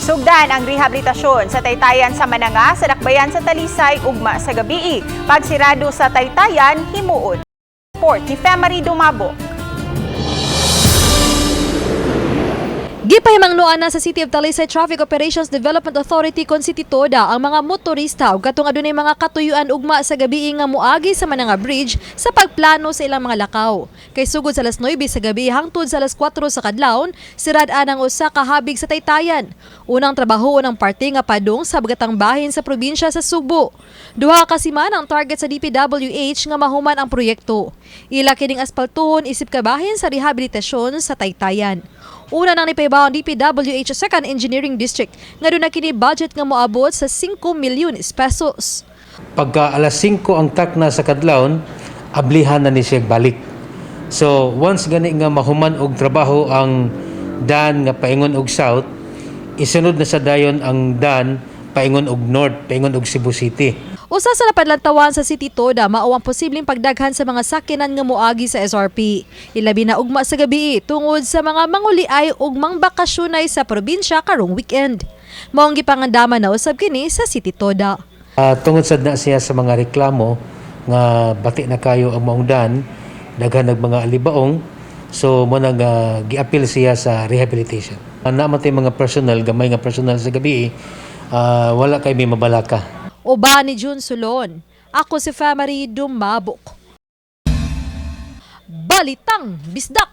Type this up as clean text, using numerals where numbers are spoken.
Sugdan ang rehabilitasyon sa Taytayan sa Mananga sa dakbayan sa Talisay ugma sa gabii. Pagsirado sa Taytayan himuon. Report ni Femari Dumabo. Gipahimangnuan na sa City of Talisay Traffic Operations Development Authority kon City Toda ang mga motorista ug katong adunay mga katuyuan ugma sa gabii nga moagi sa Mananga Bridge sa pagplano sa ilang mga lakaw. Kay sugod sa alas 9 sa gabi hangtod sa alas 4 sa kadlawon, sirad-an ang usa ka habig sa Taytayan. Unang trabaho ng parte nga padung sa bagatang bahin sa probinsya sa Subo. Duha ka siman ang target sa DPWH nga mahuman ang proyekto. Ila kining aspaltuhon isip ka bahin sa rehabilitasyon sa Taytayan. Una nang nipaibaw ang DPWH 2nd Engineering District nga doon na kini budget nga moabot sa 5 milyon pesos. Pagka alas 5 ang takna sa kadlawon, ablihan na ni siya balik. So once gani nga mahuman og trabaho ang dan nga paingon og south, isunod na sa dayon ang dan paingon og north, paingon og Cebu City. Usa sa napadlantawan sa City Toda mao ang posibleng pagdaghan sa mga sakinan nga moagi sa SRP. Ilabi na ugma sa gabi tungod sa mga manguliay ug mangbakasyonay sa probinsya karong weekend. Mao ang gipangandaman na usab kini sa City Toda. Tungod sad na siya sa mga reklamo nga bati na kayo ang maong dan, daghan nag mga alibaong, so mo nag giapil siya sa rehabilitation. Naman tay mga personal, gamay nga personal sa gabi, wala kay may mabalaka. Uba ni June Sulon. Ako si Femari Dumabok. Balitang Bisdak.